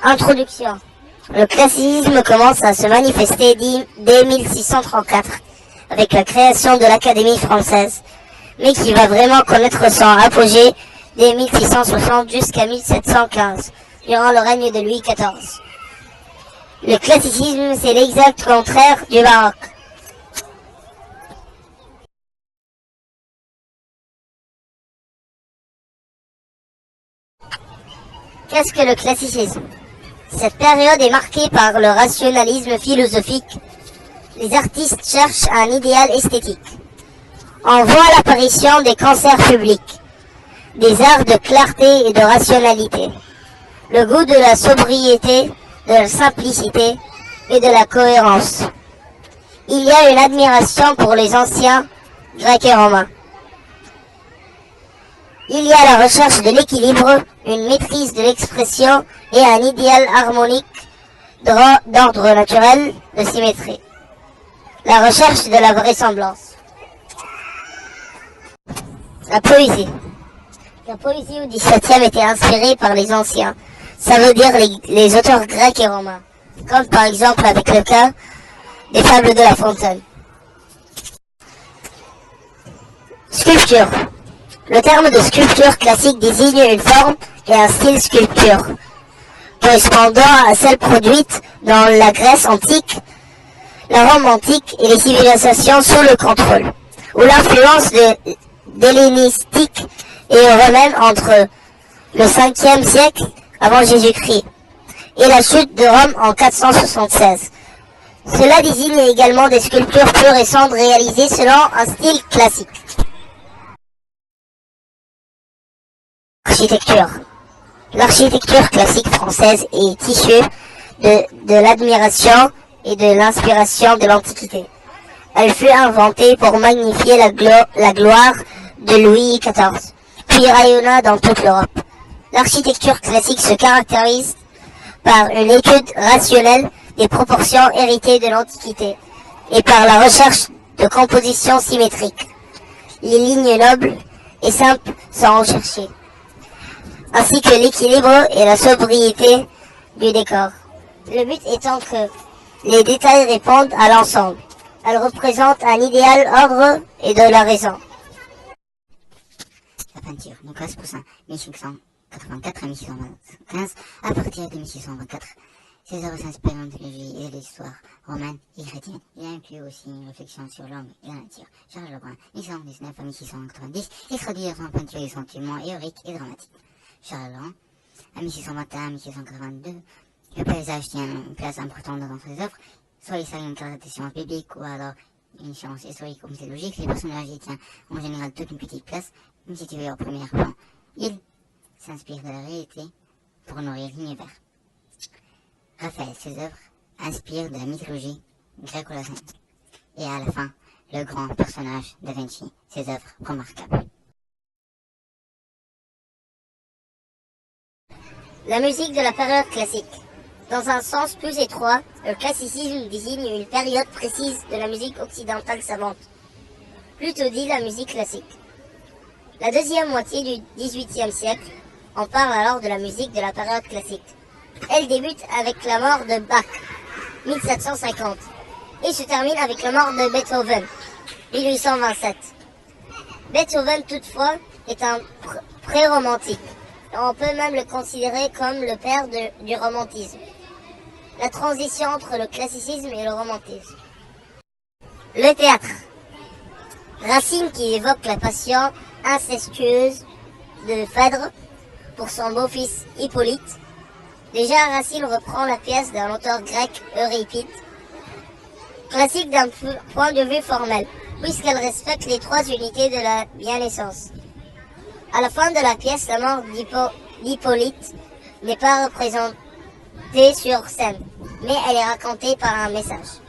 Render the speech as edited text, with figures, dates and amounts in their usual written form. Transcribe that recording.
Introduction. Le classicisme commence à se manifester dès 1634 avec la création de l'Académie française, mais qui va vraiment connaître son apogée dès 1660 jusqu'à 1715, durant le règne de Louis XIV. Le classicisme, c'est l'exact contraire du baroque. Qu'est-ce que le classicisme? Cette période est marquée par le rationalisme philosophique. Les artistes cherchent un idéal esthétique. On voit l'apparition des concerts publics, des arts de clarté et de rationalité, le goût de la sobriété, de la simplicité et de la cohérence. Il y a une admiration pour les anciens grecs et romains. Il y a la recherche de l'équilibre, une maîtrise de l'expression et un idéal harmonique d'ordre naturel, de symétrie. La recherche de la vraisemblance. La poésie. La poésie au XVIIe était inspirée par les anciens. Ça veut dire les auteurs grecs et romains. Comme par exemple avec le cas des fables de La Fontaine. Sculpture. Le terme de sculpture classique désigne une forme et un style sculpture, correspondant à celle produite dans la Grèce antique, la Rome antique et les civilisations sous le contrôle, où l'influence hellénistique est romaine entre le 5e siècle avant Jésus-Christ et la chute de Rome en 476. Cela désigne également des sculptures plus récentes réalisées selon un style classique. Architecture. L'architecture classique française est issue de l'admiration et de l'inspiration de l'Antiquité. Elle fut inventée pour magnifier la gloire de Louis XIV, puis rayonna dans toute l'Europe. L'architecture classique se caractérise par une étude rationnelle des proportions héritées de l'Antiquité et par la recherche de compositions symétriques. Les lignes nobles et simples sont recherchées, ainsi que l'équilibre et la sobriété du décor. Le but étant que les détails répondent à l'ensemble. Elle représente un idéal ordre et de la raison. La peinture, Nicolas Poussin, 1584 à 1615, à partir de 1624. Ses œuvres s'inspirent de l'anthologie et de l'histoire romaine et chrétienne. Il inclut aussi une réflexion sur l'homme et la nature. Charles Lebrun, 1619 à 1690, il traduit en peinture des sentiments héroïques et dramatiques. Charles Lebrun, à 1621 à 1682, le paysage tient une place importante dans ses œuvres, soit il s'agit d'une caractéristique des sciences bibliques ou alors une science historique ou mythologique. Les personnages y tiennent en général toute une petite place, même située au premier plan. Il s'inspire de la réalité pour nourrir l'univers. Raphaël, ses œuvres inspirent de la mythologie gréco-latine. Et à la fin, le grand personnage Da Vinci, ses œuvres remarquables. La musique de la période classique. Dans un sens plus étroit, le classicisme désigne une période précise de la musique occidentale savante, plutôt dit la musique classique. La deuxième moitié du XVIIIe siècle, on parle alors de la musique de la période classique. Elle débute avec la mort de Bach, 1750, et se termine avec la mort de Beethoven, 1827. Beethoven, toutefois, est un pré-romantique. On peut même le considérer comme le père du romantisme. La transition entre le classicisme et le romantisme. Le théâtre. Racine qui évoque la passion incestueuse de Phèdre pour son beau-fils Hippolyte. Déjà, Racine reprend la pièce d'un auteur grec, Euripide, classique d'un point de vue formel, puisqu'elle respecte les trois unités de la bien-naissance. À la fin de la pièce, la mort d'Hippolyte n'est pas représentée sur scène, mais elle est racontée par un message.